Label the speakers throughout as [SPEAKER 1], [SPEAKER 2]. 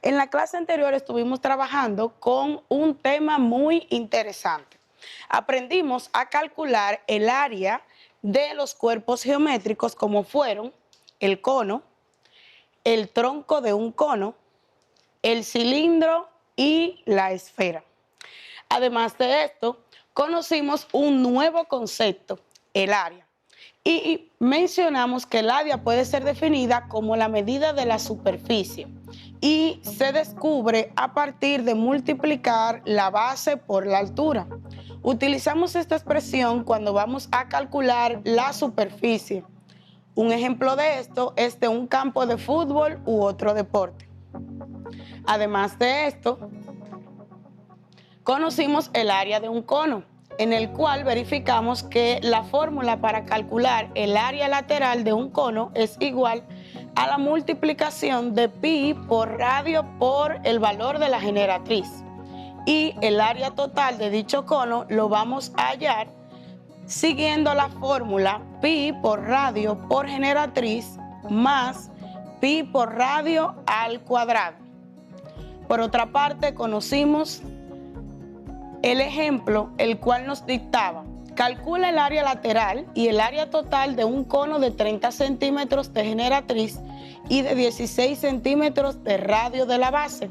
[SPEAKER 1] En la clase anterior estuvimos trabajando con un tema muy interesante. Aprendimos a calcular el área de los cuerpos geométricos como fueron el cono, el tronco de un cono, el cilindro y la esfera. Además de esto, conocimos un nuevo concepto, el área. Y mencionamos que el área puede ser definida como la medida de la superficie y se descubre a partir de multiplicar la base por la altura. Utilizamos esta expresión cuando vamos a calcular la superficie. Un ejemplo de esto es de un campo de fútbol u otro deporte. Además de esto, conocimos el área de un cono, en el cual verificamos que la fórmula para calcular el área lateral de un cono es igual a la multiplicación de pi por radio por el valor de la generatriz. Y el área total de dicho cono lo vamos a hallar siguiendo la fórmula pi por radio por generatriz más pi por radio al cuadrado. Por otra parte, conocimos el ejemplo, el cual nos dictaba: calcula el área lateral y el área total de un cono de 30 centímetros de generatriz y de 16 centímetros de radio de la base.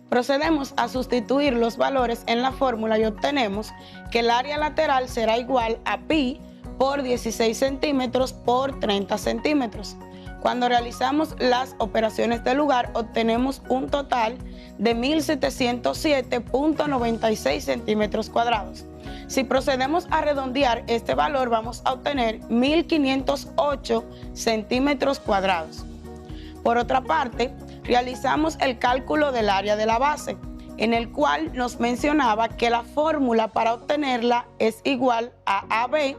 [SPEAKER 1] Procedemos a sustituir los valores en la fórmula y obtenemos que el área lateral será igual a pi por 16 centímetros por 30 centímetros. Cuando realizamos las operaciones de lugar, obtenemos un total de 1.707.96 centímetros cuadrados. Si procedemos a redondear este valor, vamos a obtener 1.508 centímetros cuadrados. Por otra parte, realizamos el cálculo del área de la base, en el cual nos mencionaba que la fórmula para obtenerla es igual a AB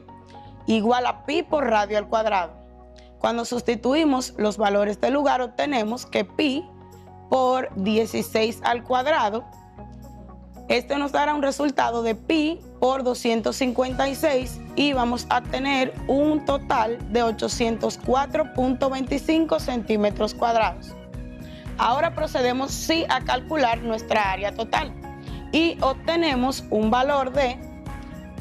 [SPEAKER 1] igual a pi por radio al cuadrado. Cuando sustituimos los valores del lugar, obtenemos que pi por 16 al cuadrado, esto nos dará un resultado de pi por 256 y vamos a tener un total de 804.25 centímetros cuadrados. Ahora procedemos sí a calcular nuestra área total y obtenemos un valor de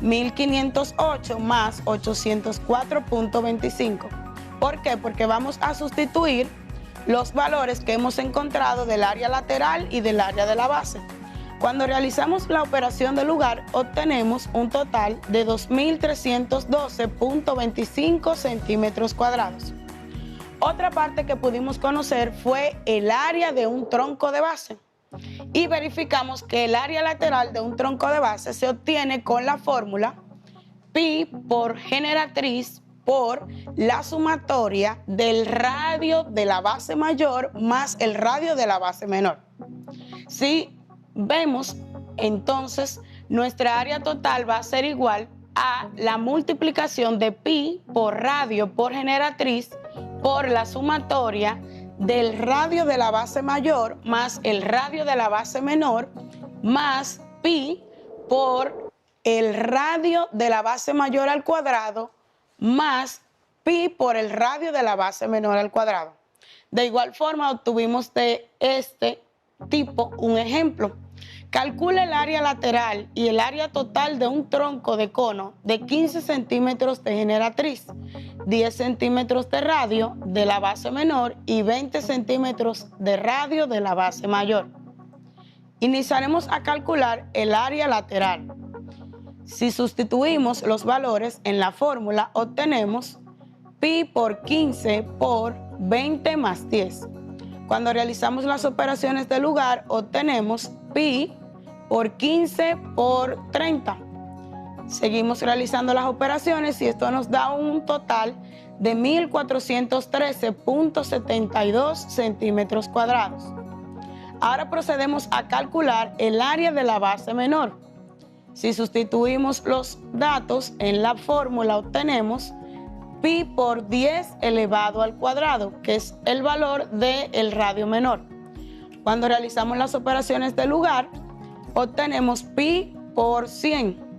[SPEAKER 1] 1.508 más 804.25. ¿Por qué? Porque vamos a sustituir los valores que hemos encontrado del área lateral y del área de la base. Cuando realizamos la operación de lugar, obtenemos un total de 2.312.25 centímetros cuadrados. Otra parte que pudimos conocer fue el área de un tronco de base. Y verificamos que el área lateral de un tronco de base se obtiene con la fórmula pi por generatriz por la sumatoria del radio de la base mayor más el radio de la base menor. Si vemos, entonces, nuestra área total va a ser igual a la multiplicación de pi por radio por generatriz por la sumatoria del radio de la base mayor más el radio de la base menor más pi por el radio de la base mayor al cuadrado más pi por el radio de la base menor al cuadrado. De igual forma, obtuvimos de este tipo un ejemplo. Calcula el área lateral y el área total de un tronco de cono de 15 centímetros de generatriz, 10 centímetros de radio de la base menor y 20 centímetros de radio de la base mayor. Iniciaremos a calcular el área lateral. Si sustituimos los valores en la fórmula, obtenemos pi por 15 por 20 más 10. Cuando realizamos las operaciones de lugar, obtenemos pi por 15 por 30. Seguimos realizando las operaciones y esto nos da un total de 1.413.72 centímetros cuadrados. Ahora procedemos a calcular el área de la base menor. Si sustituimos los datos en la fórmula, obtenemos pi por 10 elevado al cuadrado, que es el valor del radio menor. Cuando realizamos las operaciones de lugar, obtenemos pi por 100.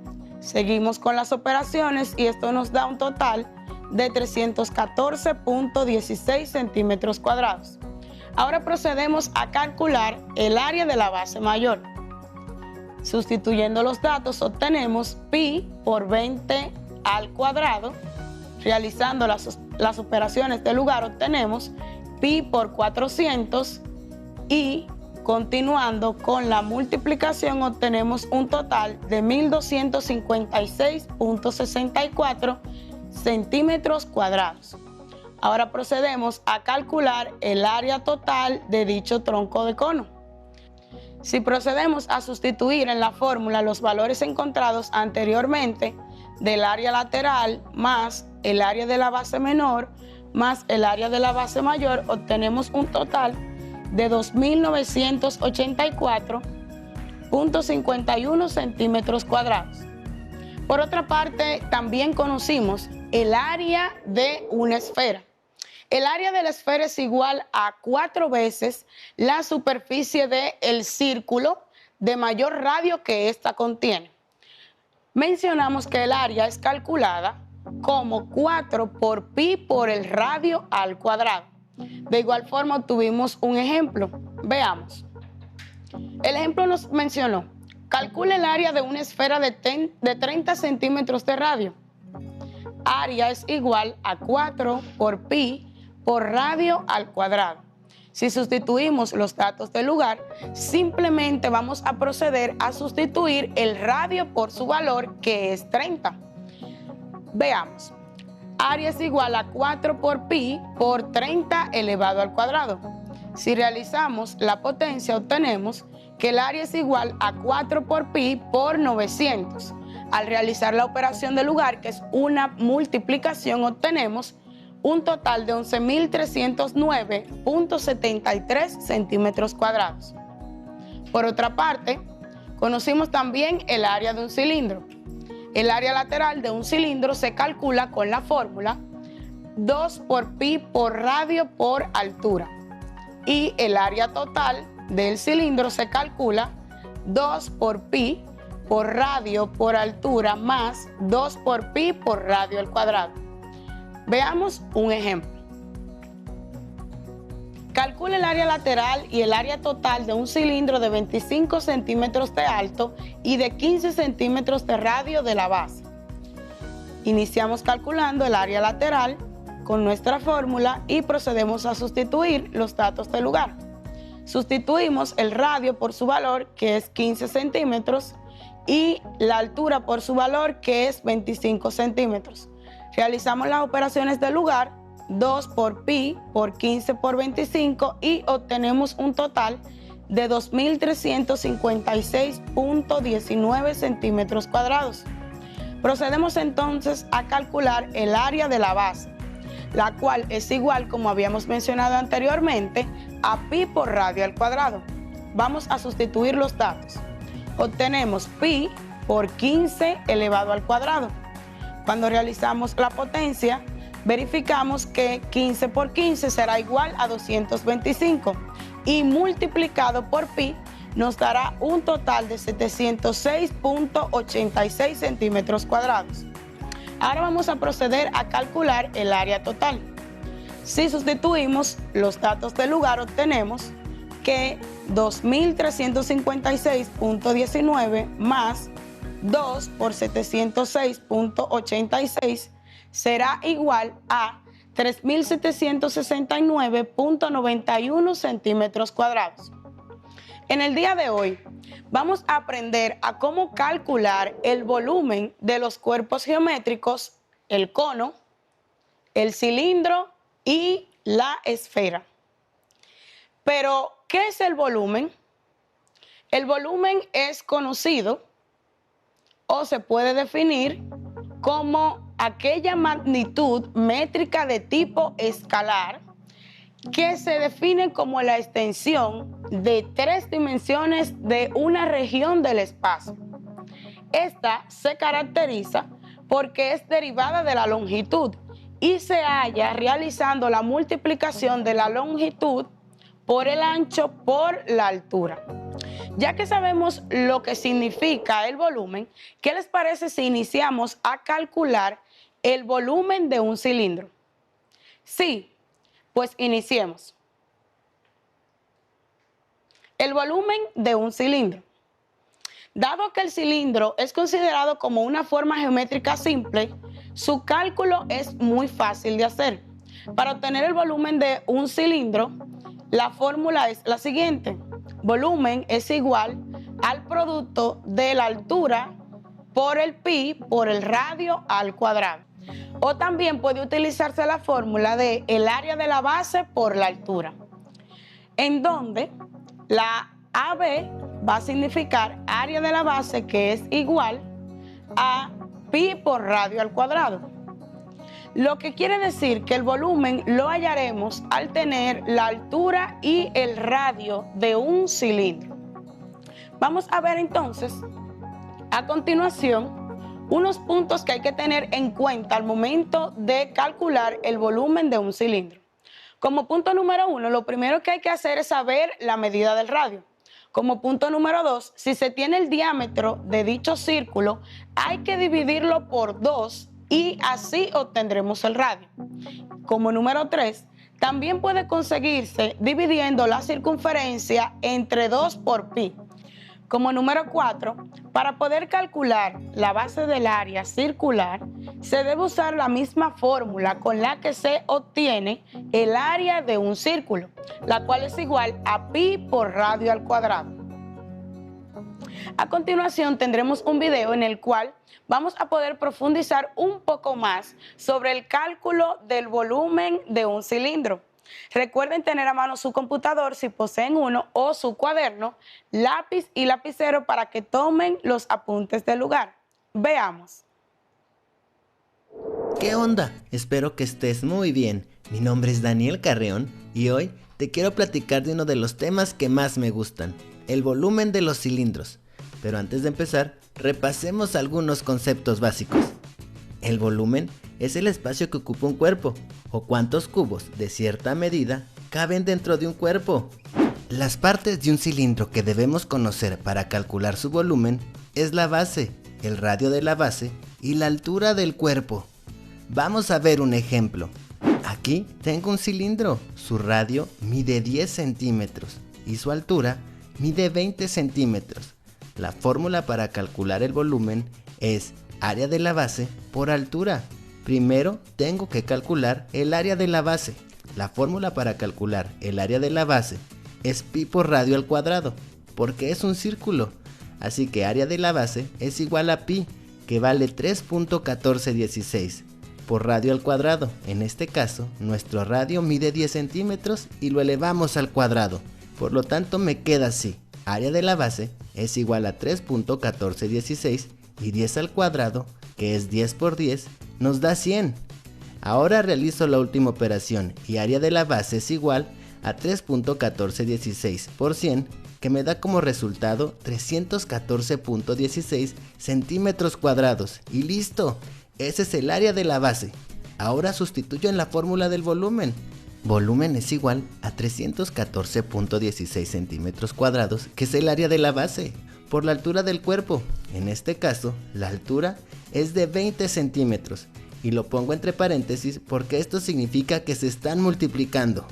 [SPEAKER 1] Seguimos con las operaciones y esto nos da un total de 314.16 centímetros cuadrados. Ahora procedemos a calcular el área de la base mayor. Sustituyendo los datos obtenemos pi por 20 al cuadrado. Realizando las operaciones de lugar obtenemos pi por 400 y continuando con la multiplicación obtenemos un total de 1256.64 centímetros cuadrados. Ahora procedemos a calcular el área total de dicho tronco de cono. Si procedemos a sustituir en la fórmula los valores encontrados anteriormente del área lateral más el área de la base menor más el área de la base mayor, obtenemos un total de 2.984.51 centímetros cuadrados. Por otra parte, también conocimos el área de una esfera. El área de la esfera es igual a 4 veces la superficie del círculo de mayor radio que ésta contiene. Mencionamos que el área es calculada como 4 por pi por el radio al cuadrado. De igual forma obtuvimos un ejemplo. Veamos. El ejemplo nos mencionó: calcule el área de una esfera de 30 centímetros de radio. Área es igual a 4 por pi por radio al cuadrado. Si sustituimos los datos del lugar, simplemente vamos a proceder a sustituir el radio por su valor, que es 30. Veamos. Área es igual a 4 por pi por 30 elevado al cuadrado. Si realizamos la potencia, obtenemos que el área es igual a 4 por pi por 900. Al realizar la operación de lugar, que es una multiplicación, obtenemos un total de 11.309.73 centímetros cuadrados. Por otra parte, conocimos también el área de un cilindro. El área lateral de un cilindro se calcula con la fórmula 2 por pi por radio por altura. Y el área total del cilindro se calcula 2 por pi por radio por altura más 2 por pi por radio al cuadrado. Veamos un ejemplo. Calcule el área lateral y el área total de un cilindro de 25 centímetros de alto y de 15 centímetros de radio de la base. Iniciamos calculando el área lateral con nuestra fórmula y procedemos a sustituir los datos del lugar. Sustituimos el radio por su valor, que es 15 centímetros, y la altura por su valor, que es 25 centímetros. Realizamos las operaciones del lugar, 2 por pi por 15 por 25, y obtenemos un total de 2.356.19 centímetros cuadrados. Procedemos entonces a calcular el área de la base, la cual es igual, como habíamos mencionado anteriormente, a pi por radio al cuadrado. Vamos a sustituir los datos. Obtenemos pi por 15 elevado al cuadrado. Cuando realizamos la potencia, verificamos que 15 por 15 será igual a 225 y multiplicado por pi nos dará un total de 706.86 centímetros cuadrados. Ahora vamos a proceder a calcular el área total. Si sustituimos los datos del lugar, obtenemos que 2.356.19 más 2 por 706.86 será igual a 3.769.91 centímetros cuadrados. En el día de hoy vamos a aprender a cómo calcular el volumen de los cuerpos geométricos, el cono, el cilindro y la esfera. Pero, ¿qué es el volumen? El volumen es conocido o se puede definir como aquella magnitud métrica de tipo escalar que se define como la extensión de 3 dimensiones de una región del espacio. Esta se caracteriza porque es derivada de la longitud y se halla realizando la multiplicación de la longitud por el ancho por la altura. Ya que sabemos lo que significa el volumen, ¿qué les parece si iniciamos a calcular el volumen de un cilindro? Sí, pues iniciemos. El volumen de un cilindro. Dado que el cilindro es considerado como una forma geométrica simple, su cálculo es muy fácil de hacer. Para obtener el volumen de un cilindro, la fórmula es la siguiente. Volumen es igual al producto de la altura por el pi por el radio al cuadrado. O también puede utilizarse la fórmula de el área de la base por la altura, en donde la AB va a significar área de la base, que es igual a pi por radio al cuadrado. Lo que quiere decir que el volumen lo hallaremos al tener la altura y el radio de un cilindro. Vamos a ver entonces, a continuación, unos puntos que hay que tener en cuenta al momento de calcular el volumen de un cilindro. Como punto número 1, lo primero que hay que hacer es saber la medida del radio. Como punto número 2, si se tiene el diámetro de dicho círculo, hay que dividirlo por 2 y así obtendremos el radio. Como número 3, también puede conseguirse dividiendo la circunferencia entre 2 por pi. Como número 4, para poder calcular la base del área circular, se debe usar la misma fórmula con la que se obtiene el área de un círculo, la cual es igual a pi por radio al cuadrado. A continuación tendremos un video en el cual vamos a poder profundizar un poco más sobre el cálculo del volumen de un cilindro. Recuerden tener a mano su computador si poseen uno o su cuaderno, lápiz y lapicero para que tomen los apuntes del lugar. Veamos.
[SPEAKER 2] ¿Qué onda? Espero que estés muy bien. Mi nombre es Daniel Carreón y hoy te quiero platicar de uno de los temas que más me gustan, el volumen de los cilindros. Pero antes de empezar, repasemos algunos conceptos básicos. El volumen es el espacio que ocupa un cuerpo, o cuántos cubos de cierta medida caben dentro de un cuerpo. Las partes de un cilindro que debemos conocer para calcular su volumen es la base, el radio de la base y la altura del cuerpo. Vamos a ver un ejemplo. Aquí tengo un cilindro, su radio mide 10 centímetros y su altura mide 20 centímetros. La fórmula para calcular el volumen es área de la base por altura. Primero tengo que calcular el área de la base. La fórmula para calcular el área de la base es pi por radio al cuadrado, porque es un círculo. Así que área de la base es igual a pi, que vale 3.1416 por radio al cuadrado. En este caso, nuestro radio mide 10 centímetros y lo elevamos al cuadrado. Por lo tanto, me queda así. Área de la base es igual a 3.1416 y 10 al cuadrado, que es 10 por 10, nos da 100. Ahora realizo la última operación y área de la base es igual a 3.1416 por 100, que me da como resultado 314.16 centímetros cuadrados. Y listo, ese es el área de la base. Ahora sustituyo en la fórmula del volumen. Volumen es igual a 314.16 centímetros cuadrados, que es el área de la base, por la altura del cuerpo. En este caso, la altura es de 20 centímetros y lo pongo entre paréntesis porque esto significa que se están multiplicando.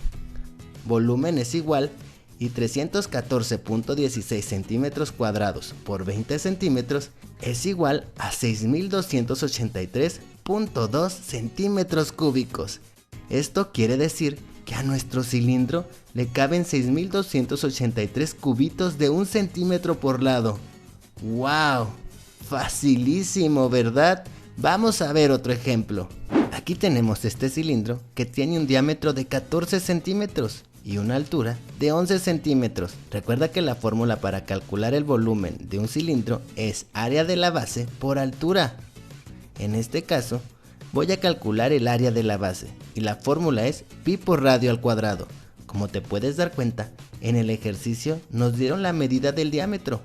[SPEAKER 2] Volumen es igual y 314.16 centímetros cuadrados por 20 centímetros es igual a 6.283.2 centímetros cúbicos. Esto quiere decir que a nuestro cilindro le caben 6.283 cubitos de 1 centímetro por lado. ¡Wow! Facilísimo, ¿verdad? Vamos a ver otro ejemplo. Aquí tenemos este cilindro que tiene un diámetro de 14 centímetros y una altura de 11 centímetros. Recuerda que la fórmula para calcular el volumen de un cilindro es área de la base por altura. En este caso, voy a calcular el área de la base y la fórmula es pi por radio al cuadrado. Como te puedes dar cuenta, en el ejercicio nos dieron la medida del diámetro,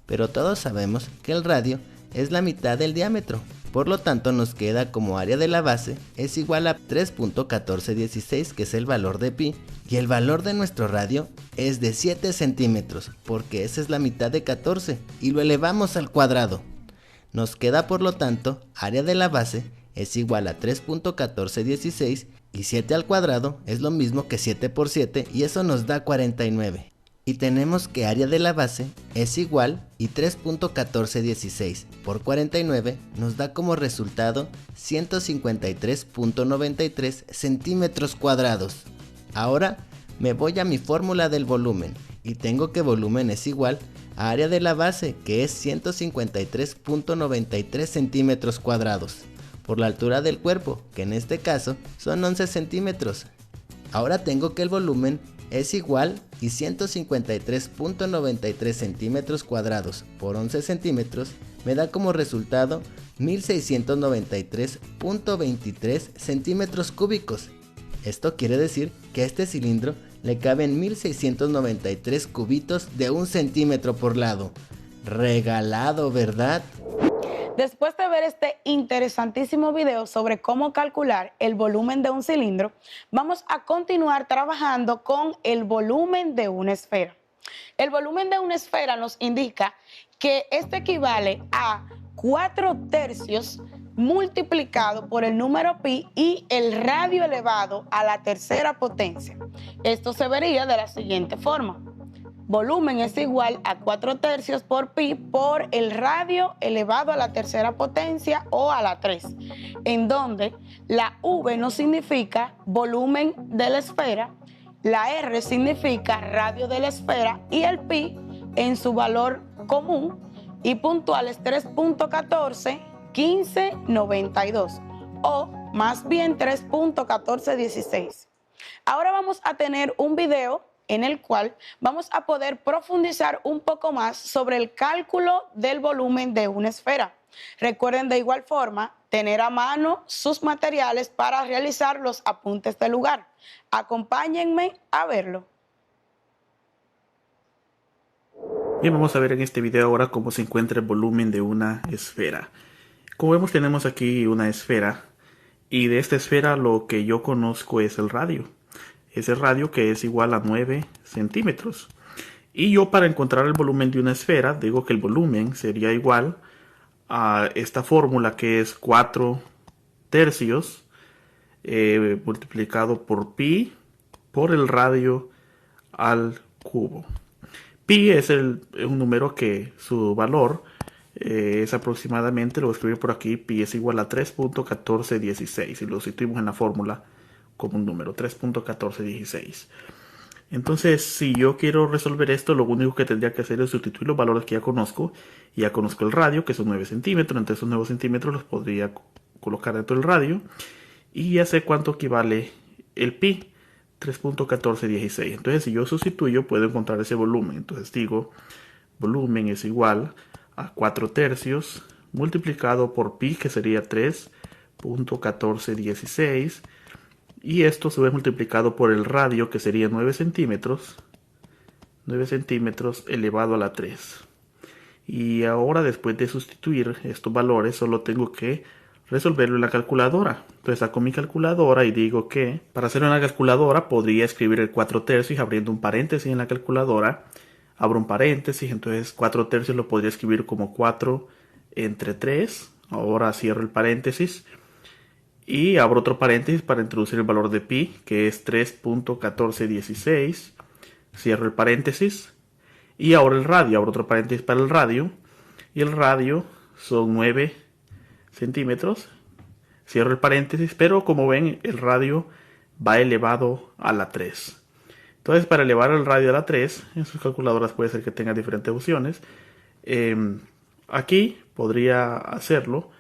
[SPEAKER 2] pero todos sabemos que el radio es la mitad del diámetro. Por lo tanto, nos queda como área de la base es igual a 3.1416, que es el valor de pi, y el valor de nuestro radio es de 7 centímetros, porque esa es la mitad de 14, y lo elevamos al cuadrado. Nos queda, por lo tanto, área de la base es igual a 3.1416, y 7 al cuadrado es lo mismo que 7 por 7, y eso nos da 49. Y tenemos que área de la base es igual y 3.1416 por 49 nos da como resultado 153.93 centímetros cuadrados. Ahora me voy a mi fórmula del volumen y tengo que volumen es igual a área de la base, que es 153.93 centímetros cuadrados, por la altura del cuerpo, que en este caso son 11 centímetros. Ahora tengo que el volumen es igual y 153.93 centímetros cuadrados por 11 centímetros me da como resultado 1693.23 centímetros cúbicos. Esto quiere decir que a este cilindro le caben 1693 cubitos de 1 centímetro por lado. Regalado, ¿verdad?
[SPEAKER 1] Después de ver este interesantísimo video sobre cómo calcular el volumen de un cilindro, vamos a continuar trabajando con el volumen de una esfera. El volumen de una esfera nos indica que este equivale a 4/3 multiplicado por el número pi y el radio elevado a la tercera potencia. Esto se vería de la siguiente forma. Volumen es igual a 4/3 por pi por el radio elevado a la tercera potencia o a la 3, en donde la V no significa volumen de la esfera, la R significa radio de la esfera y el pi en su valor común y puntual es 3.141592 o más bien 3.1416. Ahora vamos a tener un video en el cual vamos a poder profundizar un poco más sobre el cálculo del volumen de una esfera. Recuerden de igual forma tener a mano sus materiales para realizar los apuntes del lugar. Acompáñenme a verlo.
[SPEAKER 3] Bien, vamos a ver en este video ahora cómo se encuentra el volumen de una esfera. Como vemos, tenemos aquí una esfera y de esta esfera lo que yo conozco es el radio. Ese radio que es igual a 9 centímetros. Y yo, para encontrar el volumen de una esfera, digo que el volumen sería igual a esta fórmula que es 4/3 multiplicado por pi por el radio al cubo. Pi es un número que su valor es aproximadamente, lo voy a escribir por aquí, pi es igual a 3.1416 y lo situamos en la fórmula como un número, 3.1416. Entonces, si yo quiero resolver esto, lo único que tendría que hacer es sustituir los valores que ya conozco. Ya conozco el radio, que son 9 centímetros. Entre esos 9 centímetros los podría colocar dentro del radio. Y ya sé cuánto equivale el pi, 3.1416. Entonces, si yo sustituyo, puedo encontrar ese volumen. Entonces digo, volumen es igual a 4/3 multiplicado por pi, que sería 3.1416. Y esto se ve multiplicado por el radio, que sería 9 centímetros. 9 centímetros elevado a la 3. Y ahora, después de sustituir estos valores, solo tengo que resolverlo en la calculadora. Entonces saco mi calculadora y digo que para hacerlo en la calculadora podría escribir el 4/3 abriendo un paréntesis en la calculadora. Abro un paréntesis, entonces 4/3 lo podría escribir como 4 entre 3. Ahora cierro el paréntesis. Y abro otro paréntesis para introducir el valor de pi, que es 3.1416. Cierro el paréntesis. Y ahora el radio. Abro otro paréntesis para el radio. Y el radio son 9 centímetros. Cierro el paréntesis. Pero como ven, el radio va elevado a la 3. Entonces, para elevar el radio a la 3, en sus calculadoras puede ser que tenga diferentes opciones. Aquí podría hacerlo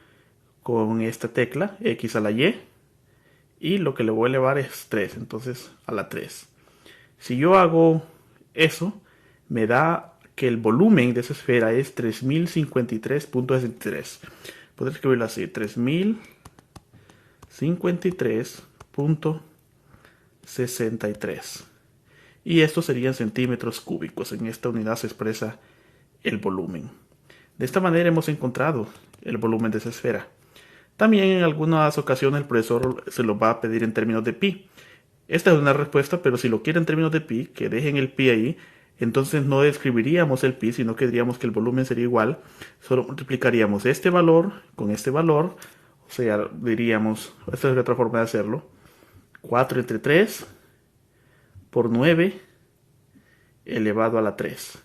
[SPEAKER 3] con esta tecla, X a la Y, y lo que le voy a elevar es 3, entonces a la 3. Si yo hago eso, me da que el volumen de esa esfera es 3053.63. Podría escribirlo así, 3053.63. Y esto serían centímetros cúbicos. En esta unidad se expresa el volumen. De esta manera hemos encontrado el volumen de esa esfera. También en algunas ocasiones el profesor se lo va a pedir en términos de pi. Esta es una respuesta, pero si lo quiere en términos de pi, que dejen el pi ahí, entonces no escribiríamos el pi, sino que diríamos que el volumen sería igual. Solo multiplicaríamos este valor con este valor. O sea, diríamos, esta es otra forma de hacerlo, 4 entre 3 por 9 elevado a la 3.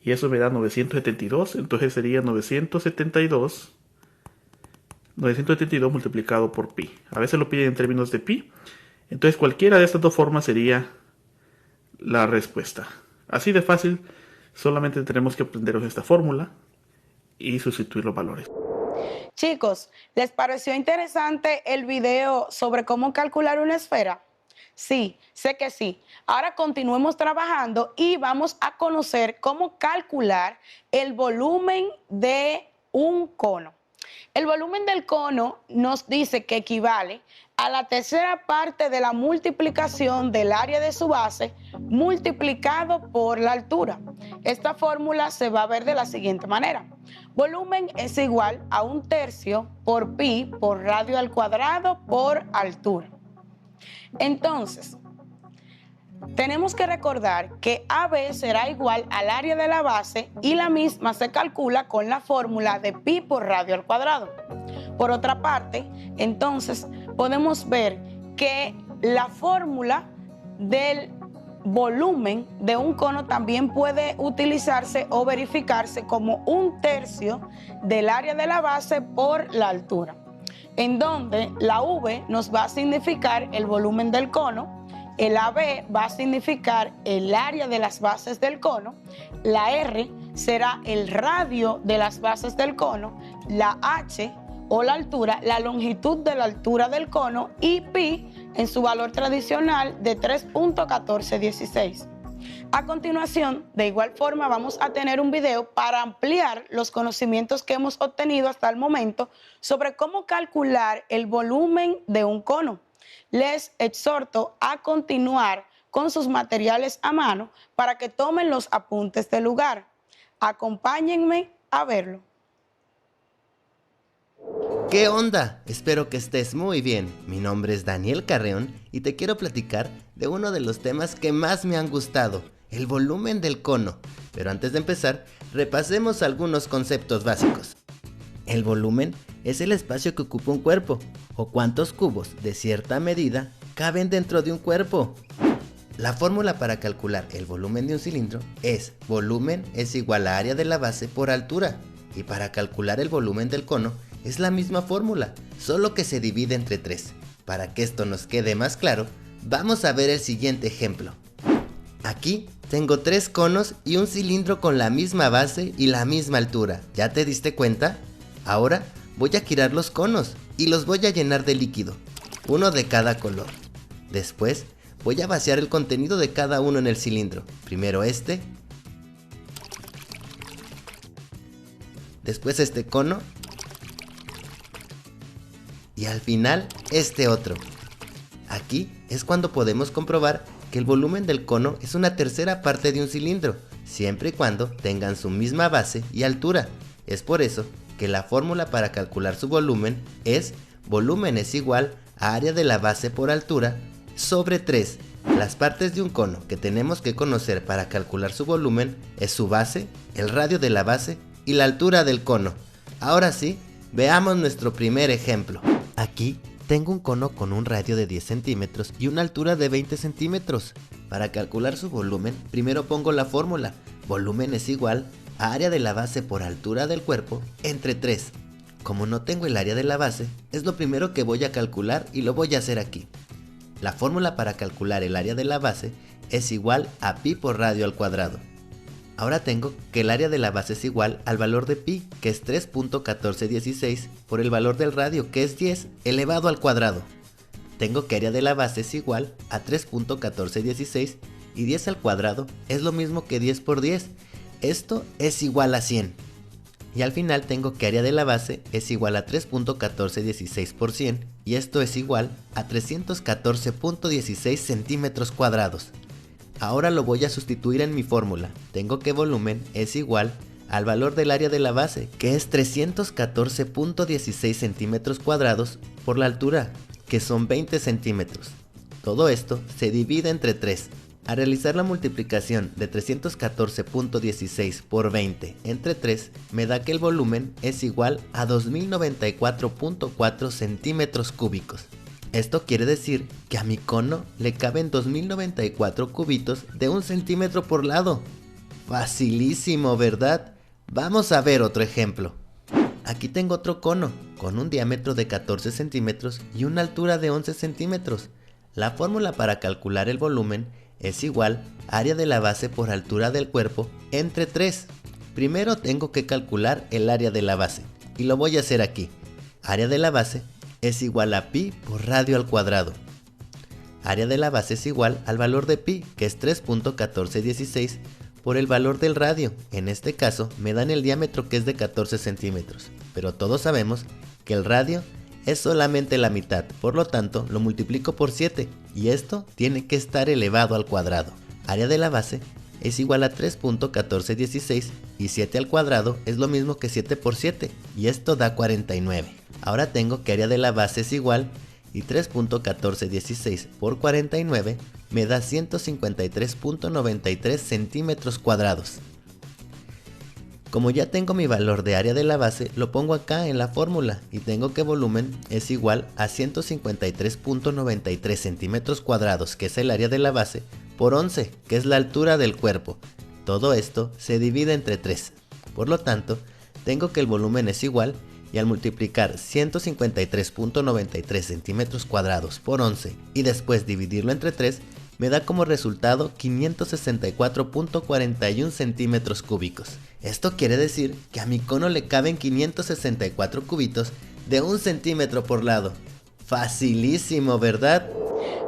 [SPEAKER 3] Y eso me da 972, entonces sería 972 multiplicado por pi. A veces lo piden en términos de pi. Entonces cualquiera de estas dos formas sería la respuesta. Así de fácil, solamente tenemos que aprenderos esta fórmula y sustituir los valores.
[SPEAKER 1] Chicos, ¿les pareció interesante el video sobre cómo calcular una esfera? Sí, sé que sí. Ahora continuemos trabajando y vamos a conocer cómo calcular el volumen de un cono. El volumen del cono nos dice que equivale a la tercera parte de la multiplicación del área de su base multiplicado por la altura. Esta fórmula se va a ver de la siguiente manera. Volumen es igual a 1/3 por pi por radio al cuadrado por altura. Entonces, tenemos que recordar que AB será igual al área de la base y la misma se calcula con la fórmula de pi por radio al cuadrado. Por otra parte, entonces podemos ver que la fórmula del volumen de un cono también puede utilizarse o verificarse como 1/3 del área de la base por la altura, en donde la V nos va a significar el volumen del cono, el AB va a significar el área de las bases del cono, la R será el radio de las bases del cono, la H o la altura, la longitud de la altura del cono y pi en su valor tradicional de 3.1416. A continuación, de igual forma, vamos a tener un video para ampliar los conocimientos que hemos obtenido hasta el momento sobre cómo calcular el volumen de un cono. Les exhorto a continuar con sus materiales a mano para que tomen los apuntes del lugar. Acompáñenme a verlo.
[SPEAKER 2] ¿Qué onda? Espero que estés muy bien. Mi nombre es Daniel Carreón y te quiero platicar de uno de los temas que más me han gustado, el volumen del cono. Pero antes de empezar, repasemos algunos conceptos básicos. El volumen es el espacio que ocupa un cuerpo, o cuántos cubos de cierta medida caben dentro de un cuerpo. La fórmula para calcular el volumen de un cilindro es volumen es igual a área de la base por altura, y para calcular el volumen del cono es la misma fórmula, solo que se divide entre 3. Para que esto nos quede más claro, vamos a ver el siguiente ejemplo. Aquí tengo 3 conos y un cilindro con la misma base y la misma altura. ¿Ya te diste cuenta? Ahora voy a girar los conos y los voy a llenar de líquido, uno de cada color. Después voy a vaciar el contenido de cada uno en el cilindro. Primero este, después este cono y al final este otro. Aquí es cuando podemos comprobar que el volumen del cono es una tercera parte de un cilindro, siempre y cuando tengan su misma base y altura. Es por eso que la fórmula para calcular su volumen es volumen es igual a área de la base por altura sobre 3. Las partes de un cono que tenemos que conocer para calcular su volumen es su base, el radio de la base y la altura del cono. Ahora sí, veamos nuestro primer ejemplo. Aquí tengo un cono con un radio de 10 centímetros y una altura de 20 centímetros. Para calcular su volumen, primero pongo la fórmula. Volumen es igual a área de la base por altura del cuerpo entre 3. Como no tengo el área de la base, es lo primero que voy a calcular y lo voy a hacer aquí. La fórmula para calcular el área de la base es igual a pi por radio al cuadrado. Ahora tengo que el área de la base es igual al valor de pi, que es 3.1416, por el valor del radio, que es 10 elevado al cuadrado. Tengo que área de la base es igual a 3.1416 y 10 al cuadrado es lo mismo que 10 por 10. Esto es igual a 100. Y al final tengo que área de la base es igual a 3.1416 por 100 y esto es igual a 314.16 centímetros cuadrados. Ahora lo voy a sustituir en mi fórmula. Tengo que volumen es igual al valor del área de la base, que es 314.16 centímetros cuadrados por la altura, que son 20 centímetros. Todo esto se divide entre 3. Al realizar la multiplicación de 314.16 por 20 entre 3, me da que el volumen es igual a 2094.4 centímetros cúbicos. Esto quiere decir que a mi cono le caben 2094 cubitos de 1 centímetro por lado. Facilísimo, ¿verdad? Vamos a ver otro ejemplo. Aquí tengo otro cono, con un diámetro de 14 centímetros y una altura de 11 centímetros. La fórmula para calcular el volumen es igual área de la base por altura del cuerpo entre 3. Primero tengo que calcular el área de la base, y lo voy a hacer aquí. Área de la base es igual a pi por radio al cuadrado. Área de la base es igual al valor de pi, que es 3.1416, por el valor del radio. En este caso me dan el diámetro, que es de 14 centímetros, pero todos sabemos que el radio es solamente la mitad, por lo tanto lo multiplico por 7 y esto tiene que estar elevado al cuadrado. Área de la base es igual a 3.1416 y 7 al cuadrado es lo mismo que 7 por 7 y esto da 49. Ahora tengo que área de la base es igual y 3.1416 por 49 me da 153.93 centímetros cuadrados. Como ya tengo mi valor de área de la base, lo pongo acá en la fórmula y tengo que volumen es igual a 153.93 centímetros cuadrados, que es el área de la base, por 11, que es la altura del cuerpo. Todo esto se divide entre 3. Por lo tanto, tengo que el volumen es igual, y al multiplicar 153.93 centímetros cuadrados por 11 y después dividirlo entre 3, me da como resultado 564.41 centímetros cúbicos. Esto quiere decir que a mi cono le caben 564 cubitos de 1 centímetro por lado. Facilísimo, ¿verdad?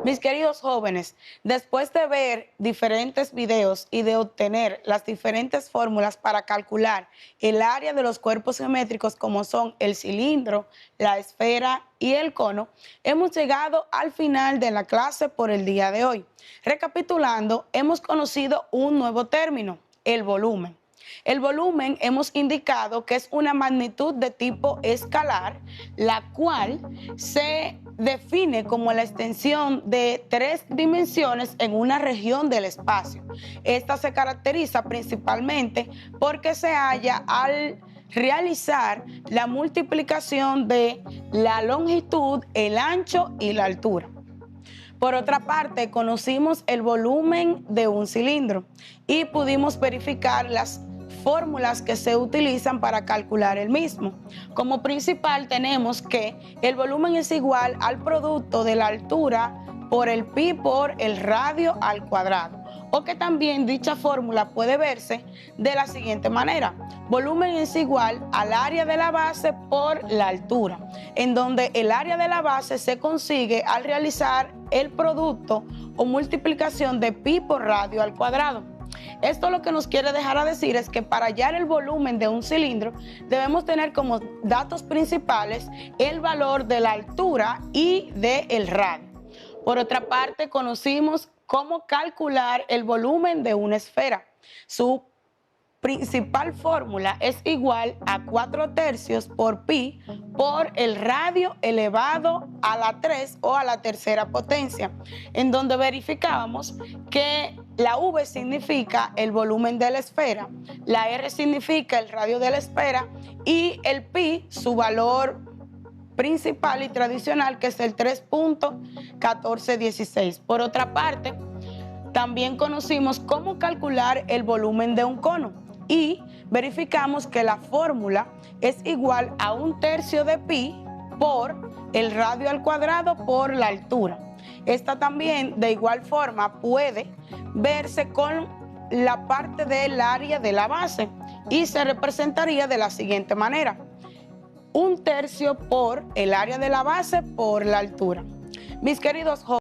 [SPEAKER 1] Mis queridos jóvenes, después de ver diferentes videos y de obtener las diferentes fórmulas para calcular el área de los cuerpos geométricos como son el cilindro, la esfera y el cono, hemos llegado al final de la clase por el día de hoy. Recapitulando, hemos conocido un nuevo término, el volumen. El volumen hemos indicado que es una magnitud de tipo escalar, la cual se define como la extensión de 3 dimensiones en una región del espacio. Esta se caracteriza principalmente porque se halla al realizar la multiplicación de la longitud, el ancho y la altura. Por otra parte, conocimos el volumen de un cilindro y pudimos verificar las fórmulas que se utilizan para calcular el mismo. Como principal tenemos que el volumen es igual al producto de la altura por el pi por el radio al cuadrado, o que también dicha fórmula puede verse de la siguiente manera: volumen es igual al área de la base por la altura, en donde el área de la base se consigue al realizar el producto o multiplicación de pi por radio al cuadrado. Esto lo que nos quiere dejar a decir es que para hallar el volumen de un cilindro debemos tener como datos principales el valor de la altura y del radio. Por otra parte, conocimos cómo calcular el volumen de una esfera. Su principal fórmula es igual a 4/3 por pi por el radio elevado a la 3 o a la tercera potencia, en donde verificábamos que la V significa el volumen de la esfera, la R significa el radio de la esfera y el pi su valor principal y tradicional, que es el 3.1416. Por otra parte, también conocimos cómo calcular el volumen de un cono y verificamos que la fórmula es igual a 1/3 de pi por el radio al cuadrado por la altura. Esta también de igual forma puede verse con la parte del área de la base y se representaría de la siguiente manera: 1/3 por el área de la base por la altura. Mis queridos jóvenes,